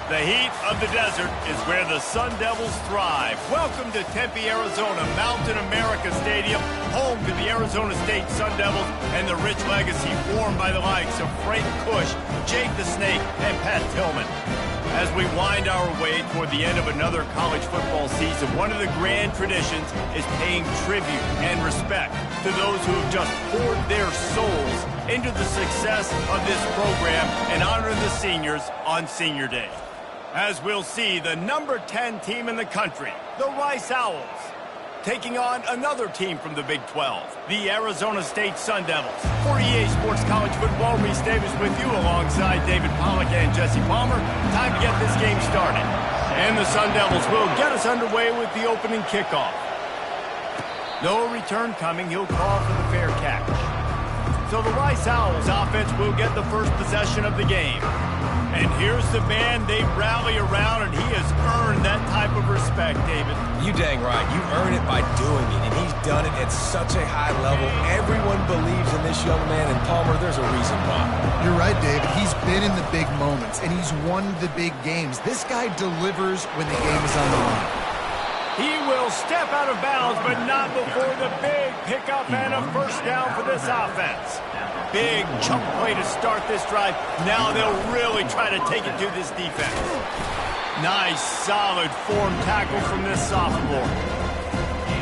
The heat of the desert is where the Sun Devils thrive. Welcome to Tempe, Arizona, Mountain America Stadium, home to the Arizona State Sun Devils and the rich legacy formed by the likes of Frank Kush, Jake the Snake, and Pat Tillman. As we wind our way toward the end of another college football season, one of the grand traditions is paying tribute and respect to those who have just poured their souls into the success of this program and honor the seniors on Senior Day. As we'll see, the number 10 team in the country, the Rice Owls, taking on another team from the Big 12, the Arizona State Sun Devils. For EA Sports College Football, Reese Davis with you alongside David Pollack and Jesse Palmer. Time to get this game started. And the Sun Devils will get us underway with the opening kickoff. No return coming. He'll call for the fair catch. So the Rice Owls offense will get the first possession of the game. And here's the man they rally around, and he has earned that type of respect, David. You dang right. You earn it by doing it, and he's done it at such a high level. Everyone believes in this young man, and Palmer, there's a reason why. You're right, David. He's been in the big moments, and he's won the big games. This guy delivers when the game is on the line. He will step out of bounds, but not before the big pickup and a first down for this offense. Big chunk play to start this drive. Now they'll really try to take it to this defense. Nice, solid form tackle from this sophomore.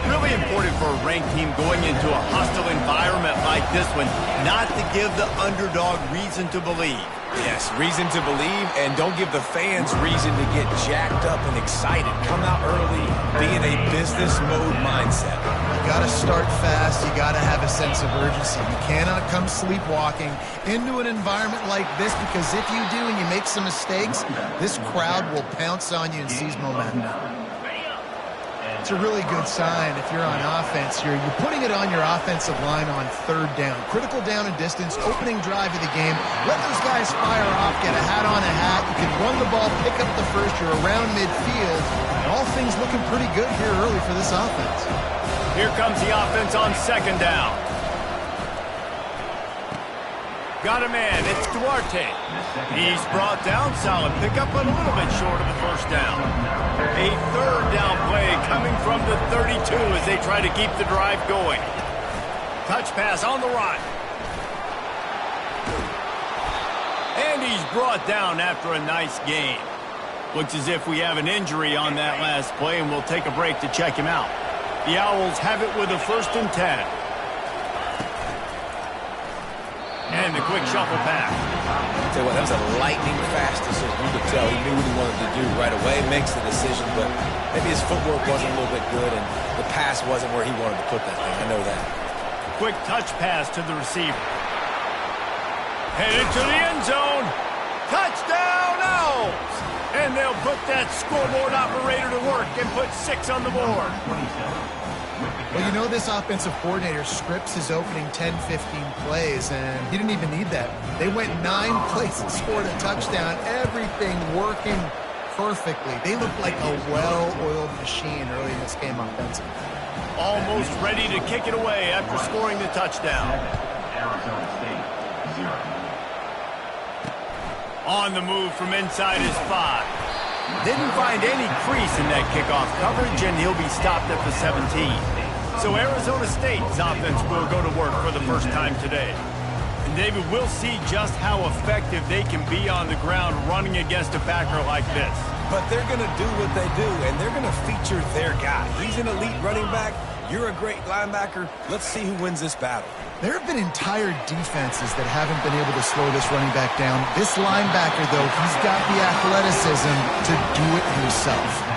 Really important for a ranked team going into a hostile environment like this one, not to give the underdog reason to believe. Yes, reason to believe, and don't give the fans reason to get jacked up and excited. Come out early, be in a business mode mindset. You got to start fast. You got to have a sense of urgency. You cannot come sleepwalking into an environment like this, because if you do and you make some mistakes, this crowd will pounce on you and seize momentum. It's a really good sign if you're on offense here. You're putting it on your offensive line on third down. Critical down and distance, opening drive of the game. Let those guys fire off, get a hat on a hat. You can run the ball, pick up the first. You're around midfield. And all things looking pretty good here early for this offense. Here comes the offense on second down. Got a man, it's Duarte. He's brought down, solid pickup, but a little bit short of the first down. A third down play coming from the 32 as they try to keep the drive going. Touch pass on the run. And he's brought down after a nice gain. Looks as if we have an injury on that last play, and we'll take a break to check him out. The Owls have it with a 1st and 10. And the quick shuffle pass. Tell you what, that was a lightning-fast decision. You could tell he knew what he wanted to do right away, makes the decision, but maybe his footwork wasn't a little bit good, and the pass wasn't where he wanted to put that thing. I know that. Quick touch pass to the receiver. Headed to the end zone. Touchdown, Owls! And they'll put that scoreboard operator to work and put 6 on the board. Well, you know this offensive coordinator scripts his opening 10, 15 plays, and he didn't even need that. They went 9 plays and scored a touchdown. Everything working perfectly. They looked like a well-oiled machine early in this game offensively. Almost ready to kick it away after scoring the touchdown. Arizona State, 0. On the move from inside his 5. Didn't find any crease in that kickoff coverage, and he'll be stopped at the 17. So Arizona State's offense will go to work for the first time today. And David, we'll see just how effective they can be on the ground running against a backer like this. But they're going to do what they do, and they're going to feature their guy. He's an elite running back. You're a great linebacker. Let's see who wins this battle. There have been entire defenses that haven't been able to slow this running back down. This linebacker, though, he's got the athleticism to do it himself.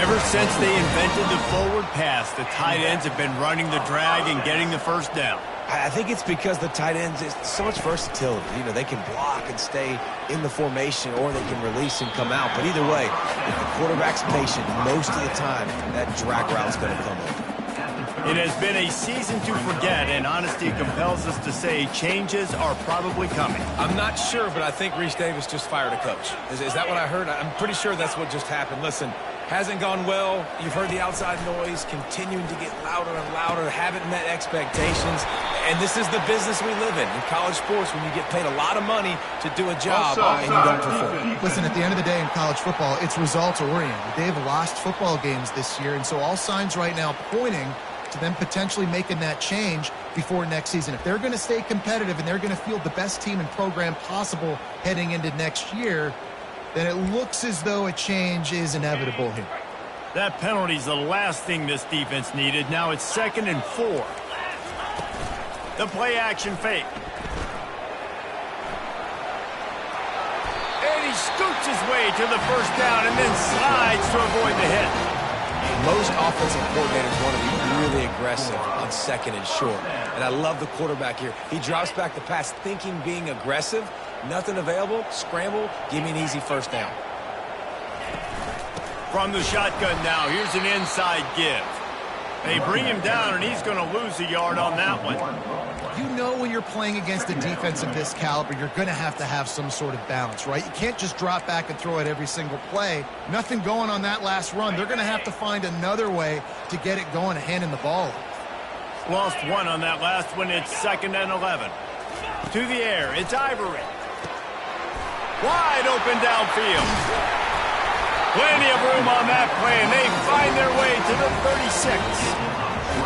Ever since they invented the forward pass, the tight ends have been running the drag and getting the first down. I think it's because the tight ends is so much versatility. You know, they can block and stay in the formation, or they can release and come out. But either way, if the quarterback's patient, most of the time, that drag route's going to come over. It has been a season to forget, and honesty compels us to say changes are probably coming. I'm not sure, but I think Reese Davis just fired a coach. Is that what I heard? I'm pretty sure that's what just happened. Listen, Hasn't gone well. You've heard the outside noise continuing to get louder and louder. Haven't met expectations. And this is the business we live in college sports, when you get paid a lot of money to do a job and you don't perform. Listen, at the end of the day in college football, it's results-oriented. They've lost football games this year, and so all signs right now pointing to them potentially making that change before next season. If they're going to stay competitive and they're going to field the best team and program possible heading into next year, then it looks as though a change is inevitable here. That penalty's the last thing this defense needed. Now it's 2nd and 4. The play action fake. And he scoots his way to the first down and then slides to avoid the hit. Most offensive coordinators want to be really aggressive on 2nd and short. And I love the quarterback here. He drops back the pass thinking being aggressive. Nothing available. Scramble. Give me an easy first down. From the shotgun now, here's an inside give. They bring him down, and he's going to lose a yard on that one. You know when you're playing against a defense of this caliber, you're going to have some sort of balance, right? You can't just drop back and throw it every single play. Nothing going on that last run. They're going to have to find another way to get it going, handing the ball off. Lost one on that last one. It's 2nd and 11. To the air, it's Ivory. Wide open downfield. Plenty of room on that play, and they find their way to the 36.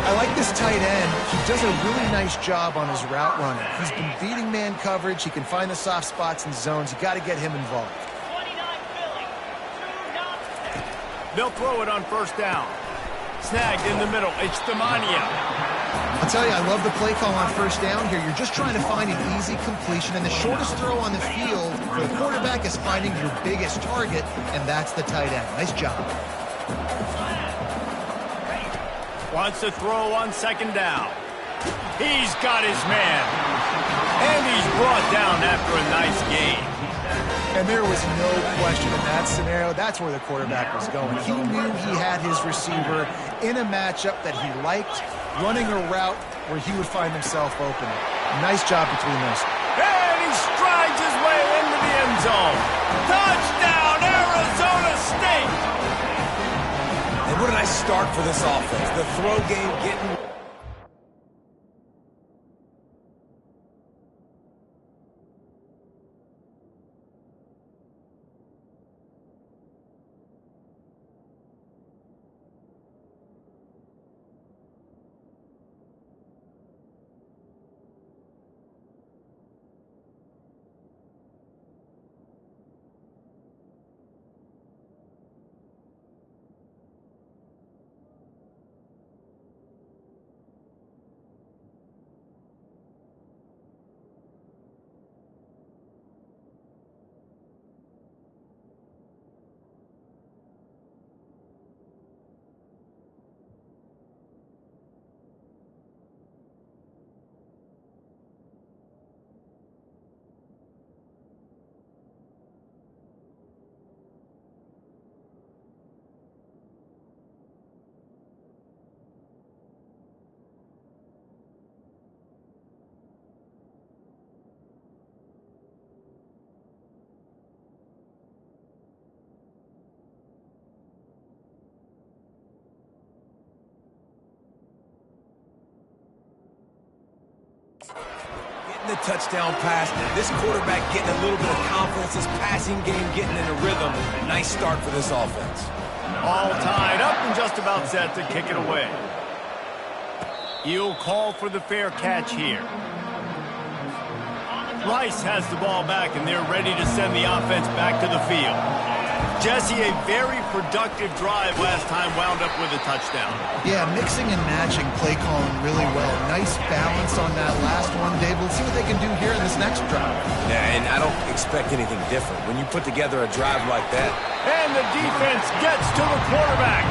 I like this tight end. He does a really nice job on his route running. He's been beating man coverage. He can find the soft spots and zones. You got to get him involved. They'll throw it on first down. Snagged in the middle. It's Demania. I'll tell you, I love the play call on first down here. You're just trying to find an easy completion, and the shortest throw on the field for the quarterback is finding your biggest target, and that's the tight end. Nice job. Wants to throw on 2nd down. He's got his man. And he's brought down after a nice gain. And there was no question in that scenario. That's where the quarterback was going. He knew he had his receiver in a matchup that he liked, running a route where he would find himself open. Nice job between those. And he strides his way into the end zone. Touchdown, Arizona State! And what a nice start for this offense. The throw game getting... the touchdown pass. This quarterback getting a little bit of confidence. This passing game getting in a rhythm. Nice start for this offense. All tied up and just about set to kick it away. He'll call for the fair catch here. Rice has the ball back, and they're ready to send the offense back to the field. Jesse, a very productive drive last time, wound up with a touchdown. Yeah, mixing and matching play calling really well. Nice balance on that last one, Dave. Let's see what they can do here in this next drive. Yeah, and I don't expect anything different. When you put together a drive like that. And the defense gets to the quarterback.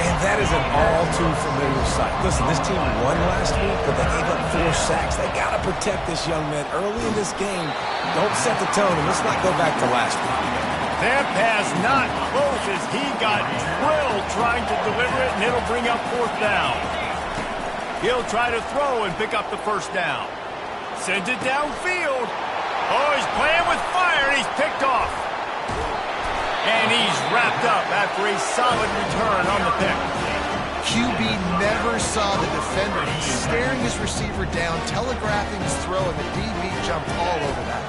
And that is an all-too-familiar sight. Listen, this team won last week, but they gave up 4 sacks. They got to protect this young man early in this game. Don't set the tone, and let's not go back to last week. That pass not close as he got drilled trying to deliver it, and it'll bring up 4th down. He'll try to throw and pick up the first down. Sends it downfield. Oh, he's playing with fire, and he's picked off. And he's wrapped up after a solid return on the pick. QB never saw the defender. He's staring his receiver down, telegraphing his throw, and the DB jumped all over that.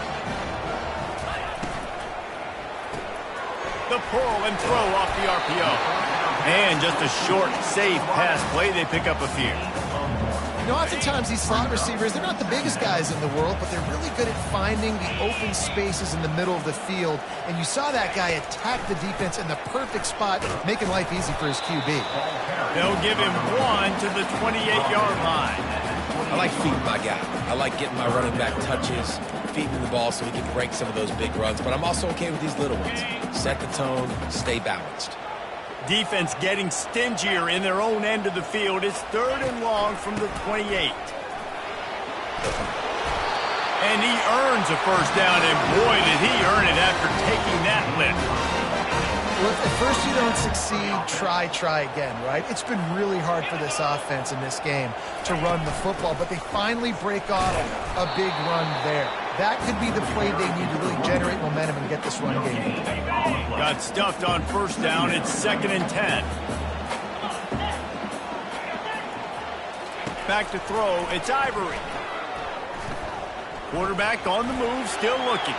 The pull and throw off the RPO. And just a short, safe pass play. They pick up a few. You know, oftentimes these slot receivers, they're not the biggest guys in the world, but they're really good at finding the open spaces in the middle of the field. And you saw that guy attack the defense in the perfect spot, making life easy for his QB. They'll give him 1 to the 28-yard line. I like feeding my guy. I like getting my running back touches, feeding the ball so he can break some of those big runs. But I'm also okay with these little ones. Set the tone, stay balanced. Defense getting stingier in their own end of the field. It's 3rd and long from the 28. And he earns a first down, and boy, did he earn it after taking that lift. Well, if at first you don't succeed, try again, right? It's been really hard for this offense in this game to run the football, but they finally break off a big run there. That could be the play they need to really generate momentum and get this run game. Got stuffed on first down. It's 2nd and 10. Back to throw. It's Ivory. Quarterback on the move, still looking.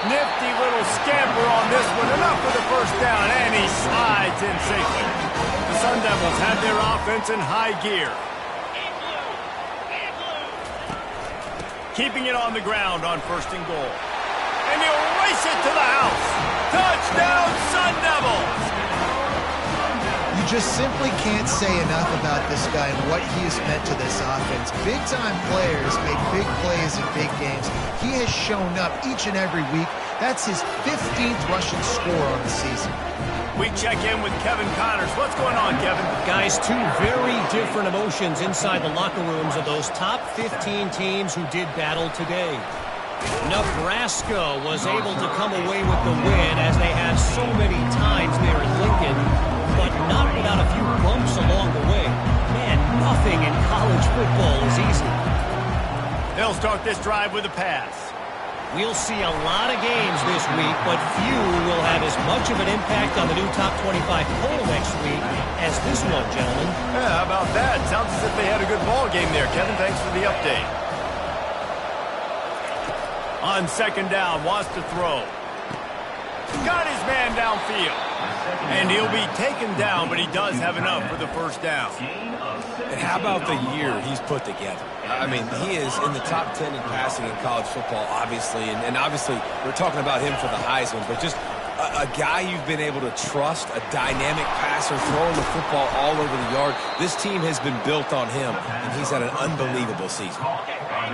Nifty little scamper on this one. Enough for the first down, and he slides in safely. The Sun Devils have their offense in high gear. Keeping it on the ground on 1st and goal. And he'll race it to the house. Touchdown, Sun Devils! You just simply can't say enough about this guy and what he has meant to this offense. Big-time players make big plays in big games. He has shown up each and every week. That's his 15th rushing score on the season. We check in with Kevin Connors. What's going on, Kevin? Guys, 2 very different emotions inside the locker rooms of those top 15 teams who did battle today. Nebraska was able to come away with the win as they have so many times there in Lincoln, but not without a few bumps along the way. Man, nothing in college football is easy. They'll start this drive with a pass. We'll see a lot of games this week, but few will have as much of an impact on the new top 25 poll next week as this one, gentlemen. Yeah, how about that? Sounds as if they had a good ball game there, Kevin. Thanks for the update. On 2nd down, wants to throw. Got his man downfield. And he'll be taken down, but he does have enough for the first down. And how about the year he's put together? I mean, he is in the top 10 in passing in college football, obviously. And obviously, we're talking about him for the Heisman, but just a guy you've been able to trust, a dynamic passer, throwing the football all over the yard. This team has been built on him, and he's had an unbelievable season.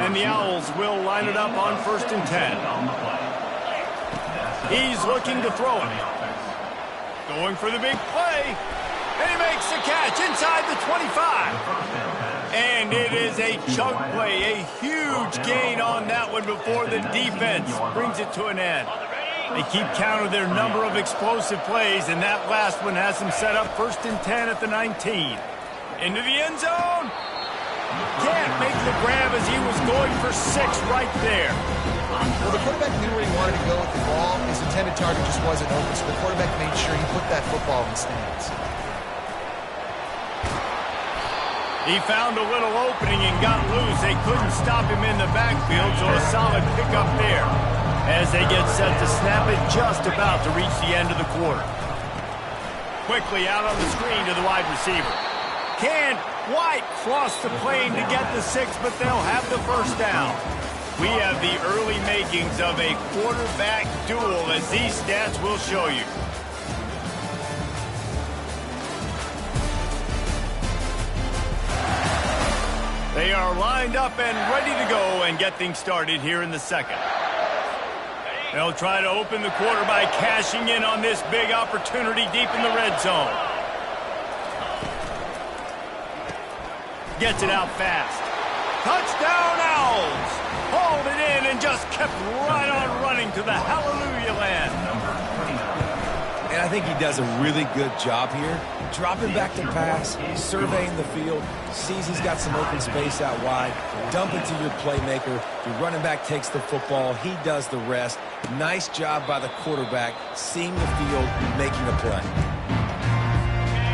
And the Owls will line it up on 1st and 10. He's looking to throw it. Going for the big play. And he makes the catch inside the 25. And it is a chunk play, a huge gain on that one before the defense brings it to an end. They keep count of their number of explosive plays, and that last one has them set up 1st and 10 at the 19. Into the end zone. Can't make the grab as he was going for 6 right there. Well, the quarterback knew where he wanted to go with the ball. His intended target just wasn't open, so the quarterback made sure he put that football in the stands. He found a little opening and got loose. They couldn't stop him in the backfield, so a solid pickup there as they get set to snap it just about to reach the end of the quarter. Quickly out on the screen to the wide receiver. Can White cross the plane to get the 6, but they'll have the first down. We have the early makings of a quarterback duel, as these stats will show you. They are lined up and ready to go and get things started here in the second. They'll try to open the quarter by cashing in on this big opportunity deep in the red zone. Gets it out fast. Touchdown, Owls! Hauled it in and just kept right on running to the hallelujah land. And I think he does a really good job here. Dropping back to pass, surveying the field, sees he's got some open space out wide, dump it to your playmaker. Your running back takes the football. He does the rest. Nice job by the quarterback, seeing the field, making a play.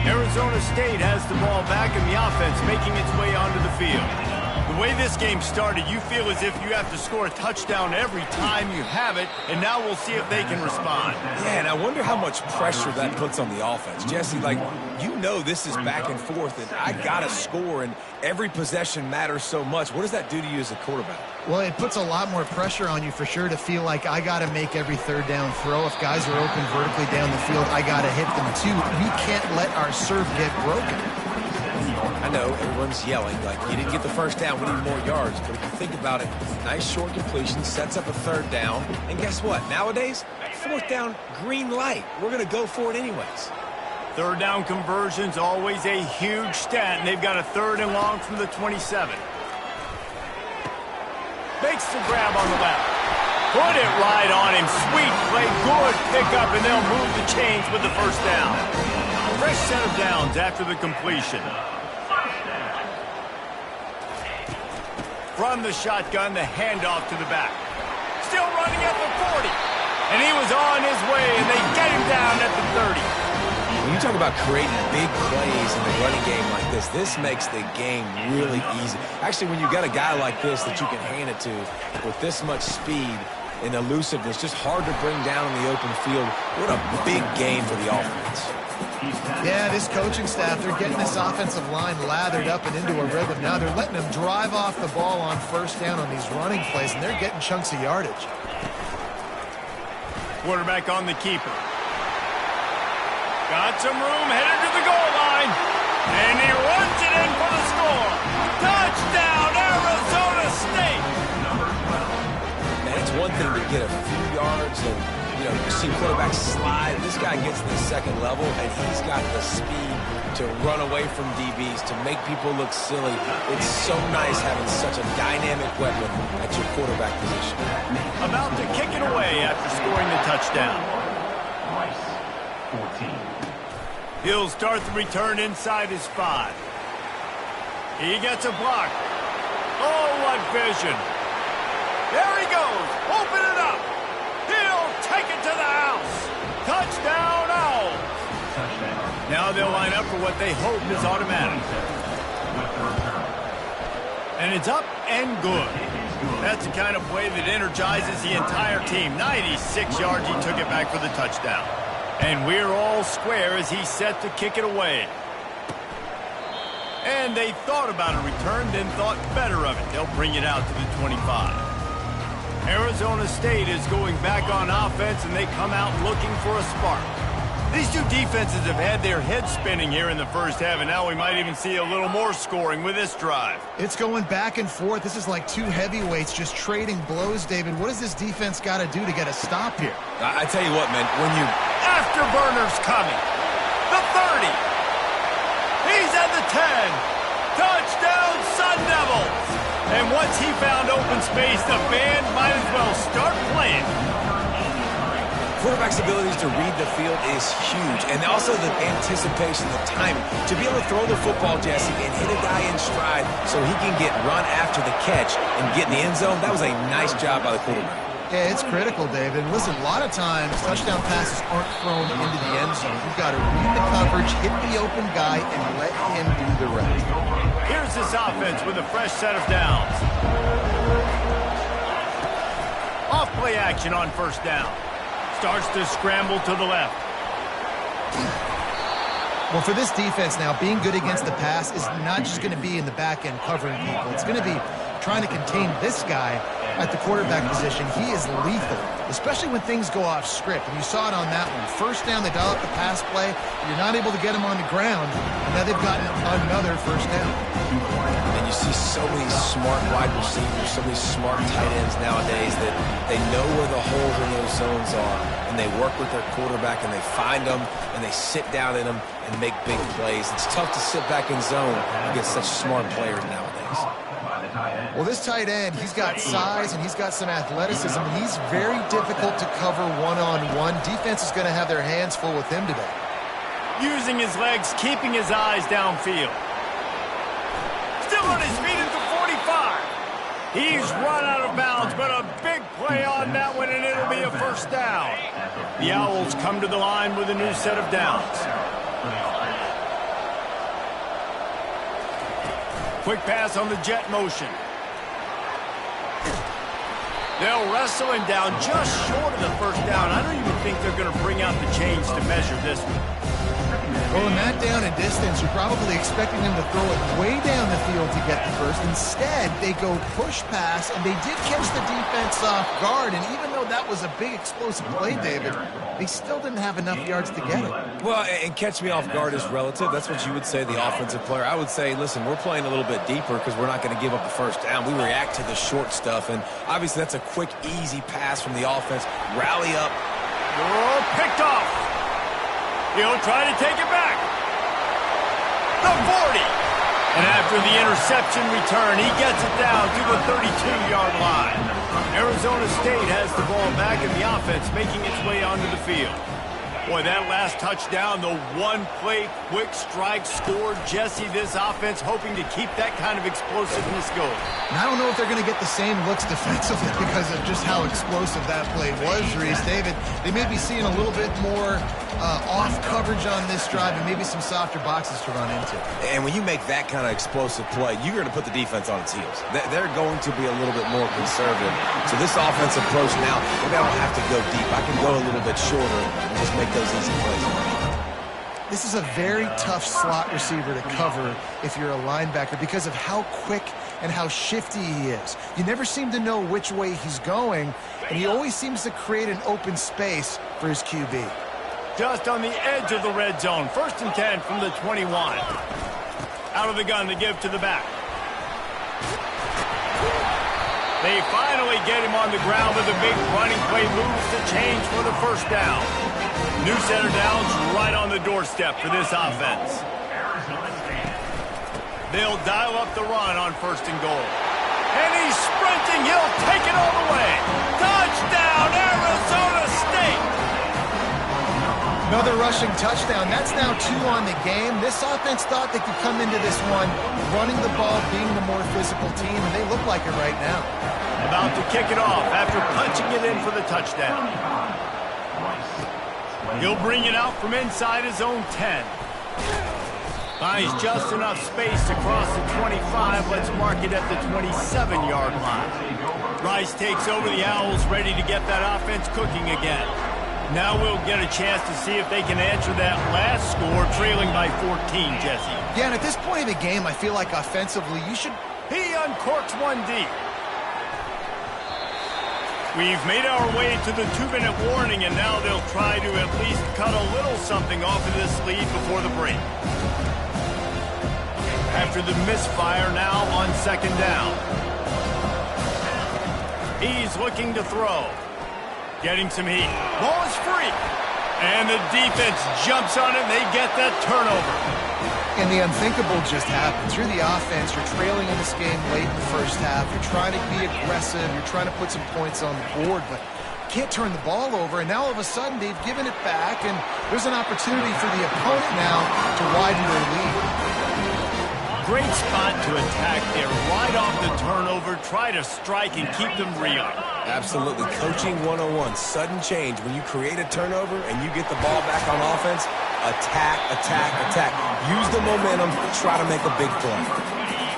Arizona State has the ball back and the offense making its way onto the field. The way this game started, you feel as if you have to score a touchdown every time you have it, and now we'll see if they can respond. Yeah, and I wonder how much pressure that puts on the offense. Jesse, like, you know this is back and forth, and I got to score, and every possession matters so much. What does that do to you as a quarterback? Well, it puts a lot more pressure on you for sure to feel like I got to make every third down throw. If guys are open vertically down the field, I got to hit them too. We can't let our serve get broken. I know everyone's yelling, like, you didn't get the first down, we need more yards. But if you think about it, nice short completion, sets up a third down. And guess what? Nowadays, fourth down, green light. We're going to go for it anyways. Third down conversion's always a huge stat, and they've got a 3rd and long from the 27. Makes the grab on the left. Put it right on him. Sweet play, good pickup, and they'll move the chains with the first down. Fresh set of downs after the completion. From the shotgun, the handoff to the back. Still running at the 40. And he was on his way, and they get him down at the 30. When you talk about creating big plays in the running game like this makes the game really easy. Actually, when you got a guy like this that you can hand it to with this much speed and elusiveness, just hard to bring down in the open field, what a big game for the offense. Yeah, this coaching staff, they're getting this offensive line lathered up and into a rhythm. Now they're letting them drive off the ball on first down on these running plays, and they're getting chunks of yardage. Quarterback on the keeper. Got some room, headed to the goal line. And he runs it in for the score. Touchdown, Arizona State! And it's one thing to get a few yards and, you know, you see quarterbacks slide. This guy gets to the second level, and he's got the speed to run away from DBs, to make people look silly. It's so nice having such a dynamic weapon at your quarterback position. About to kick it away after scoring the touchdown. Rice, 14. He'll start the return inside his 5. He gets a block. Oh, what vision. There he goes. Open it up. He'll take it to the house. Touchdown, Owls. Touchdown. Now they'll line up for what they hope is automatic. And it's up and good. That's the kind of play that energizes the entire team. 96 yards, he took it back for the touchdown. And we're all square as he's set to kick it away. And they thought about a return, then thought better of it. They'll bring it out to the 25. Arizona State is going back on offense, and they come out looking for a spark. These two defenses have had their heads spinning here in the first half, and now we might even see a little more scoring with this drive. It's going back and forth. This is like two heavyweights just trading blows, David. What does this defense got to do to get a stop here? I tell you what, man, when you... Afterburner's coming. The 30. He's at the 10. Touchdown, Sun Devils. And once he found open space, the band might as well start playing. Quarterback's abilities to read the field is huge, and also the anticipation, the timing. To be able to throw the football, Jesse, and hit a guy in stride so he can get run after the catch and get in the end zone, that was a nice job by the quarterback. Yeah, it's critical, David. Listen, a lot of times touchdown passes aren't thrown into the end zone. You've got to read the coverage, hit the open guy, and let him do the rest. Here's this offense with a fresh set of downs. Off play action on first down. Starts to scramble to the left. Well, for this defense now, being good against the pass is not just going to be in the back end covering people. It's going to be trying to contain this guy at the quarterback position. He is lethal, especially when things go off script. And you saw it on that one. First down, they dial up the pass play. You're not able to get him on the ground. And now they've gotten another first down. And you see so many smart wide receivers, so many smart tight ends nowadays that they know where the holes in those zones are, and they work with their quarterback, and they find them, and they sit down in them and make big plays. It's tough to sit back in zone against such smart players nowadays. Well, this tight end, he's got size and he's got some athleticism, and he's very difficult to cover one-on-one. Defense is going to have their hands full with him today. Using his legs, keeping his eyes downfield. Still on his feet at the 45. He's run out of bounds, but a big play on that one, and it'll be a first down. The Owls come to the line with a new set of downs. Quick pass on the jet motion. They'll wrestle him down just short of the first down. I don't even think they're going to bring out the chains to measure this one. Well, in that down and distance, you're probably expecting them to throw it way down the field to get the first. Instead, they go push pass, and they did catch the defense off guard. And even though that was a big explosive play, David, they still didn't have enough yards to get it. Well, and catch me off guard is relative. That's what you would say, the offensive player. I would say, listen, we're playing a little bit deeper because we're not going to give up the first down. We react to the short stuff, and obviously that's a quick, easy pass from the offense. Rally up. Oh, picked off. He'll try to take it back. The 40. And after the interception return, he gets it down to the 32-yard line. Arizona State has the ball back in the offense, making its way onto the field. Boy, that last touchdown, the one-play quick strike scored. Jesse, this offense hoping to keep that kind of explosiveness going. And I don't know if they're going to get the same looks defensively because of just how explosive that play was, Reese. David, they may be seeing a little bit more off coverage on this drive and maybe some softer boxes to run into. And when you make that kind of explosive play, you're going to put the defense on its heels. They're going to be a little bit more conservative. So this offensive approach now, maybe I don't have to go deep. I can go a little bit shorter and just make those easy plays. This is a very tough slot receiver to cover if you're a linebacker because of how quick and how shifty he is. You never seem to know which way he's going, and he always seems to create an open space for his QB. Just on the edge of the red zone. 1st and 10 from the 21. Out of the gun to give to the back. They finally get him on the ground with a big running play, moves the change for the first down. New set of downs right on the doorstep for this offense. They'll dial up the run on 1st and goal. And he's sprinting. He'll take it all the way. Touchdown, Arizona State! Another rushing touchdown. That's now 2 on the game. This offense thought they could come into this one running the ball, being the more physical team, and they look like it right now. About to kick it off after punching it in for the touchdown. He'll bring it out from inside his own 10. Finds just enough space to cross the 25. Let's mark it at the 27-yard line. Rice takes over the Owls, ready to get that offense cooking again. Now we'll get a chance to see if they can answer that last score, trailing by 14, Jesse. Yeah, and at this point in the game, I feel like offensively, you should... He uncorks one deep. We've made our way to the 2-minute warning, and now they'll try to at least cut a little something off of this lead before the break. After the misfire, now on 2nd down. He's looking to throw. Getting some heat. Ball is free. And the defense jumps on it, and they get that turnover. And the unthinkable just happened. Through the offense, you're trailing in this game late in the first half. You're trying to be aggressive. You're trying to put some points on the board, but you can't turn the ball over. And now all of a sudden, they've given it back, and there's an opportunity for the opponent now to widen their lead. Great spot to attack there. Right off the turnover, try to strike and keep them reeling. Absolutely. Coaching 101. Sudden change. When you create a turnover and you get the ball back on offense, attack, attack, attack. Use the momentum to try to make a big play.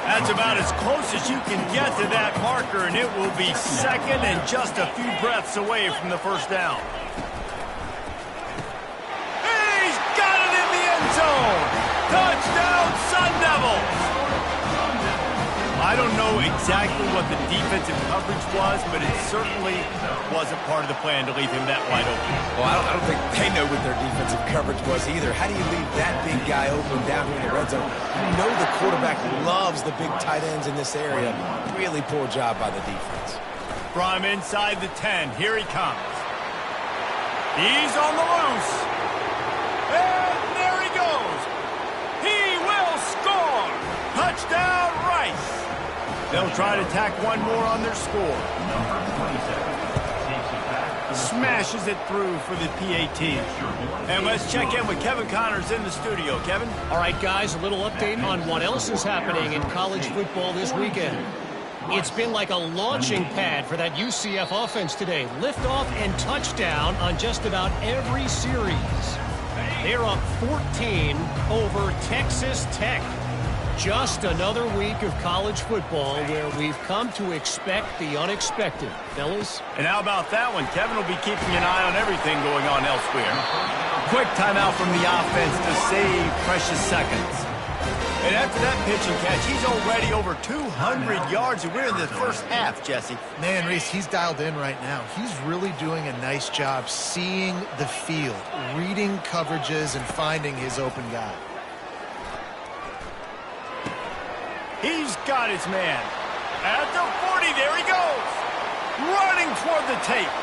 That's about as close as you can get to that marker, and it will be 2nd and just a few breaths away from the first down. He's got it in the end zone. Touchdown, Sun Devils. I don't know exactly what the defensive coverage was, but it certainly wasn't part of the plan to leave him that wide open. Well, I don't think they know what their defensive coverage was either. How do you leave that big guy open down here in the red zone? You know the quarterback loves the big tight ends in this area. Really poor job by the defense. From inside the 10, here he comes. He's on the loose. And there he goes. He will score. Touchdown, Rice. They'll try to tack one more on their score. Smashes it through for the PAT. And let's check in with Kevin Connors in the studio. Kevin? All right, guys, a little update on what else is happening in college football this weekend. It's been like a launching pad for that UCF offense today. Liftoff and touchdown on just about every series. They're up 14 over Texas Tech. Just another week of college football where we've come to expect the unexpected. Fellas? And how about that one? Kevin will be keeping an eye on everything going on elsewhere. Quick timeout from the offense to save precious seconds. And after that pitch and catch, he's already over 200 yards, and we're in the first half, Jesse. Man, Reese, he's dialed in right now. He's really doing a nice job seeing the field, reading coverages, and finding his open guy. He's got his man. At the 40, there he goes. Running toward the tape.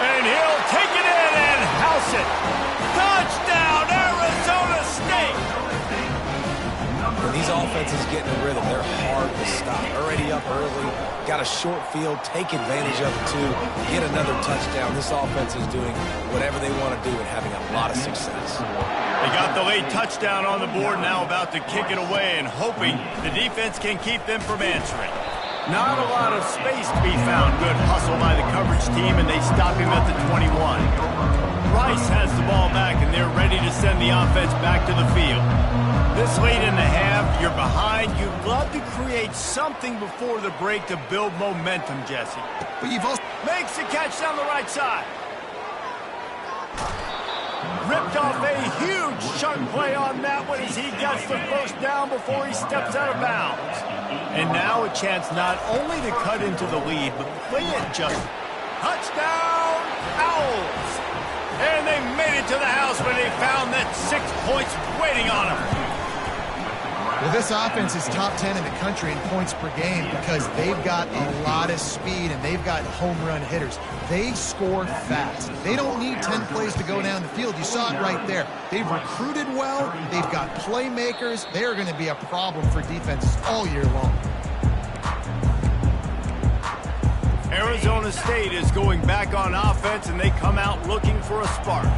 And he'll take it in and house it. Touchdown, Arizona State. When these offenses get in a rhythm, they're hard to stop. Already up early, got a short field, take advantage of it too, get another touchdown. This offense is doing whatever they want to do and having a lot of success. They got the late touchdown on the board, now about to kick it away and hoping the defense can keep them from answering. Not a lot of space to be found. Good hustle by the coverage team, and they stop him at the 21. Rice has the ball back, and they're ready to send the offense back to the field. This late in the half, you're behind. You'd love to create something before the break to build momentum, Jesse. But you've also Makes the catch down the right side. Ripped off a huge chunk play on that one as he gets the first down before he steps out of bounds. And now a chance not only to cut into the lead, but play it just. Touchdown, Owls! And they made it to the house when they found that 6 points waiting on them. Well, this offense is top 10 in the country in points per game because they've got a lot of speed and they've got home run hitters. They score fast. They don't need 10 plays to go down the field. You saw it right there. They've recruited well. They've got playmakers. They're going to be a problem for defenses all year long. Arizona State is going back on offense, and they come out looking for a spark.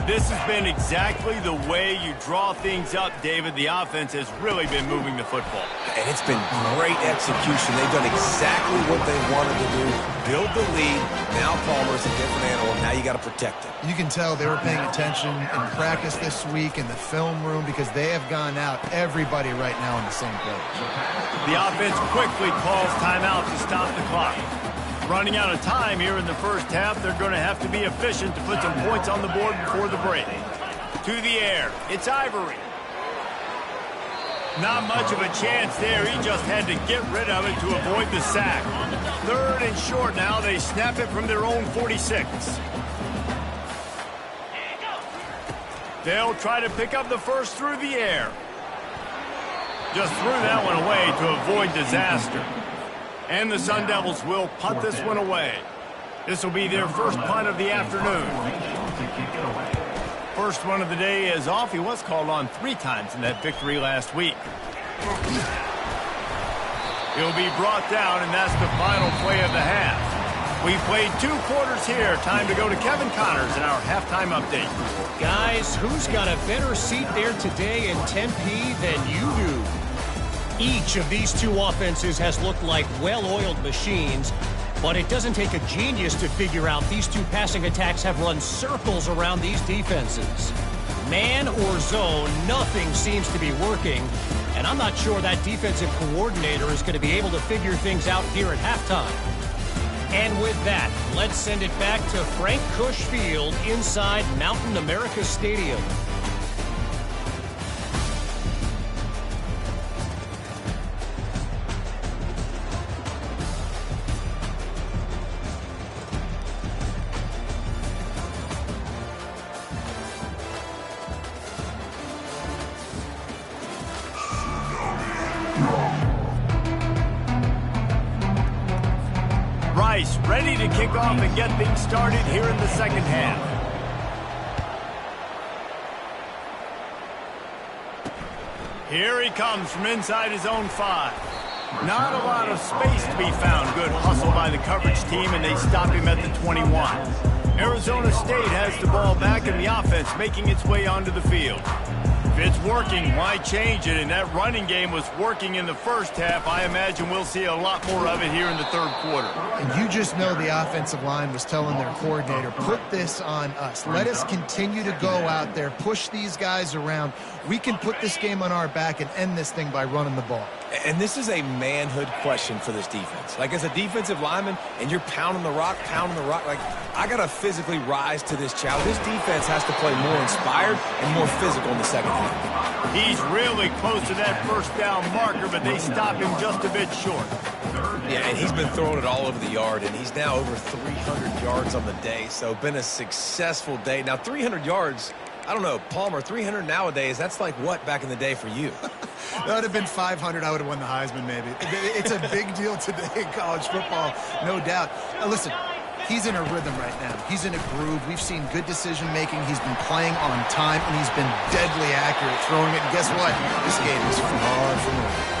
This has been exactly the way you draw things up, David. The offense has really been moving the football. And it's been great execution. They've done exactly what they wanted to do. Build the lead. Now Palmer's a different animal. Now you got to protect it. You can tell they were paying attention in practice this week in the film room because they have gone out, everybody right now on the same page. The offense quickly calls timeout to stop the clock. Running out of time here in the first half, they're going to have to be efficient to put some points on the board before the break. To the air, it's Ivory. Not much of a chance there. He just had to get rid of it to avoid the sack. Third and short now. They snap it from their own 46. They'll try to pick up the first through the air. Just threw that one away to avoid disaster. And the Sun Devils will punt this one away. This will be their first punt of the afternoon. First one of the day is off. He was called on 3 times in that victory last week. He'll be brought down, and that's the final play of the half. We played 2 quarters here. Time to go to Kevin Connors in our halftime update. Guys, who's got a better seat there today in Tempe than you do? Each of these 2 offenses has looked like well-oiled machines, but it doesn't take a genius to figure out these 2 passing attacks have run circles around these defenses. Man or zone, nothing seems to be working, and I'm not sure that defensive coordinator is going to be able to figure things out here at halftime. And with that, let's send it back to Frank Cush Field inside Mountain America Stadium. Rice ready to kick off and get things started here in the second half. Here he comes from inside his own 5. Not a lot of space to be found. Good hustle by the coverage team, and they stop him at the 21. Arizona State has the ball back in the offense, making its way onto the field. If it's working, why change it? And that running game was working in the first half. I imagine we'll see a lot more of it here in the third quarter. And you just know the offensive line was telling their coordinator, put this on us. Let us continue to go out there, push these guys around. We can put this game on our back and end this thing by running the ball. And this is a manhood question for this defense. Like, as a defensive lineman, and you're pounding the rock, like, I got to physically rise to this challenge. This defense has to play more inspired and more physical in the second half. He's really close to that first down marker, but they stop him just a bit short. Yeah, and he's been throwing it all over the yard, and he's now over 300 yards on the day, so been a successful day. Now, 300 yards, I don't know, Palmer, 300 nowadays, that's like what back in the day for you? That would have been 500. I would have won the Heisman, maybe. It's a big deal today in college football, no doubt. Listen, he's in a rhythm right now. He's in a groove. We've seen good decision-making. He's been playing on time, and he's been deadly accurate throwing it. And guess what? This game is far from over.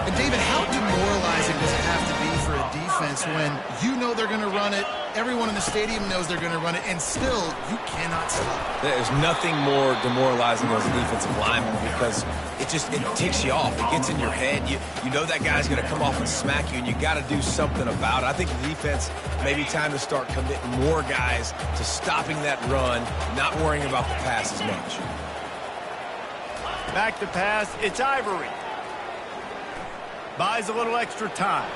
And, David, how demoralizing does it have to be for a defense when you know they're going to run it, everyone in the stadium knows they're going to run it, and still you cannot stop? There's nothing more demoralizing as a defensive lineman because it ticks you off. It gets in your head. You know that guy's going to come off and smack you, and you got to do something about it. I think the defense, maybe time to start committing more guys to stopping that run, not worrying about the pass as much. Back to pass, it's Ivory. Buys a little extra time.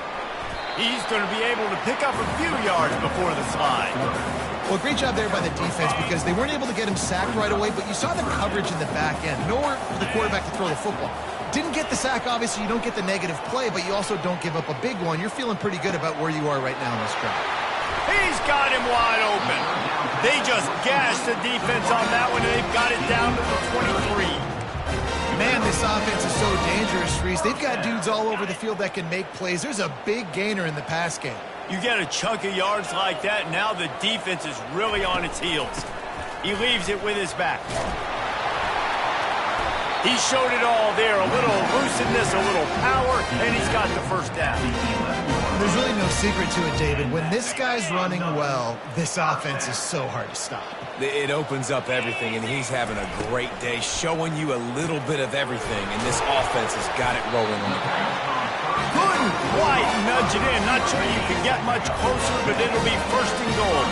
He's going to be able to pick up a few yards before the slide. Well, great job there by the defense because they weren't able to get him sacked right away, but you saw the coverage in the back end. Nowhere for the quarterback to throw the football. Didn't get the sack, obviously. You don't get the negative play, but you also don't give up a big one. You're feeling pretty good about where you are right now in this drive. He's got him wide open. They just gashed the defense on that one, and they've got it down to the 23. Man, this offense is so dangerous, Reese. They've got dudes all over the field that can make plays. There's a big gainer in the pass game. You get a chunk of yards like that, and now the defense is really on its heels. He leaves it with his back. He showed it all there. A little elusiveness, a little power, and he's got the first down. There's really no secret to it, David. When this guy's running well, this offense is so hard to stop. It opens up everything, and he's having a great day, showing you a little bit of everything, and this offense has got it rolling on the ground. Couldn't quite nudge it in. Not sure you can get much closer, but it'll be first and goal.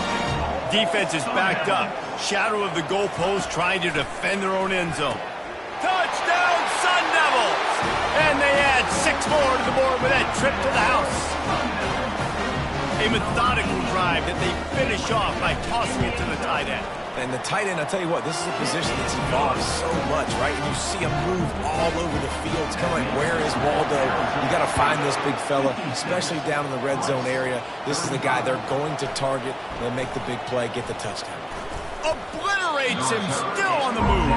Defense is backed up. Shadow of the goalpost trying to defend their own end zone. Touchdown, Sun Devils! And they add 6 more to the board with that trip to the house. A methodical drive that they finish off by tossing it to the tight end. And the tight end, I'll tell you what, this is a position that's evolved so much, right? And you see him move all over the field. It's kind of like, where is Waldo? You got to find this big fella, especially down in the red zone area. This is the guy they're going to target. They'll make the big play, get the touchdown. Obliterates him, still on the move.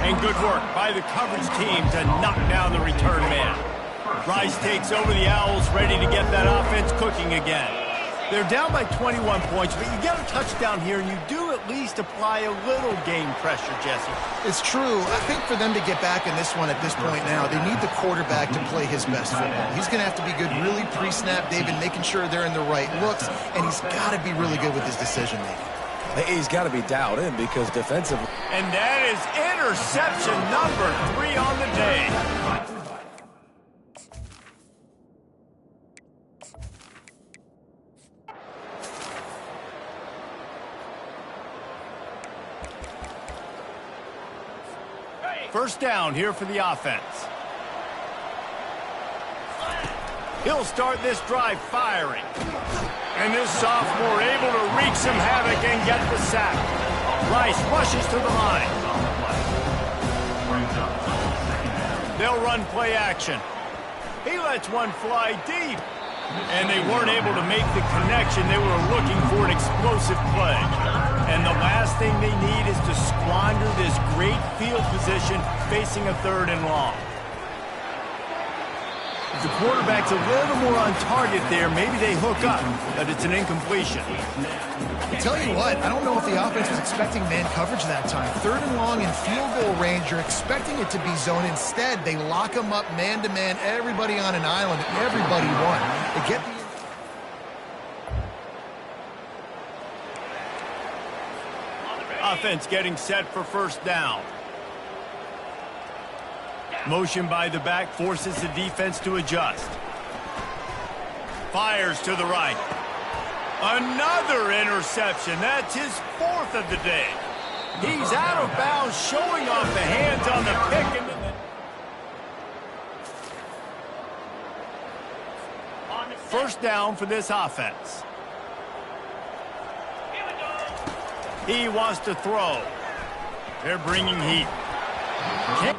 And good work by the coverage team to knock down the return man. Rice takes over the Owls, ready to get that offense cooking again. They're down by 21 points, but you get a touchdown here, and you do at least apply a little game pressure, Jesse. It's true. I think for them to get back in this one at this point now, they need the quarterback to play his best football. He's going to have to be good really pre-snap, David, making sure they're in the right looks, and he's got to be really good with his decision-making. He's got to be dialed in because defensively. And that is interception number 3 on the day. First down here for the offense. He'll start this drive firing. And this sophomore able to wreak some havoc and get the sack. Rice rushes to the line. They'll run play action. He lets one fly deep. And they weren't able to make the connection. They were looking for an explosive play. And the last thing they need is to squander this great field position facing a 3rd and long. If the quarterback's a little more on target there, maybe they hook up, but it's an incompletion. I tell you what, I don't know if the offense was expecting man coverage that time. 3rd and long in field goal range, you're expecting it to be zone. Instead, they lock them up man-to-man, everybody on an island, everybody won. They get the... Offense getting set for first down. Motion by the back forces the defense to adjust. Fires to the right. Another interception. That's his 4th of the day. He's out of bounds, showing off the hands on the pick. First down for this offense. He wants to throw. They're bringing heat. And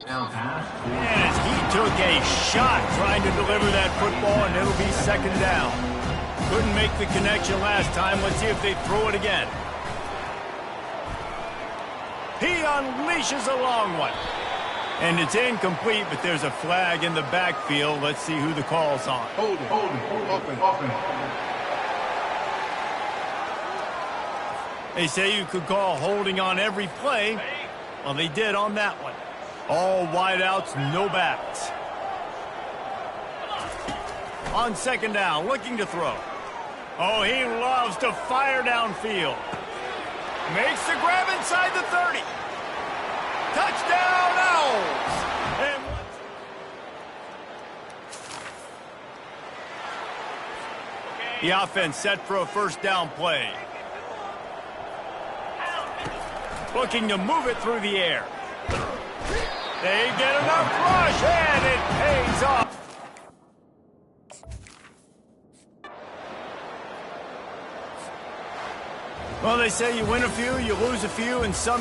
as he took a shot trying to deliver that football, and it'll be 2nd down. Couldn't make the connection last time. Let's see if they throw it again. He unleashes a long one. And it's incomplete, but there's a flag in the backfield. Let's see who the call's on. Hold it, open. They say you could call holding on every play. Well, they did on that one. All wideouts, no backs. On 2nd down, looking to throw. Oh, he loves to fire downfield. Makes the grab inside the 30. Touchdown, Owls! And the offense set for a first down play. Looking to move it through the air. They get enough rush, and it pays off. Well, they say you win a few, you lose a few, and some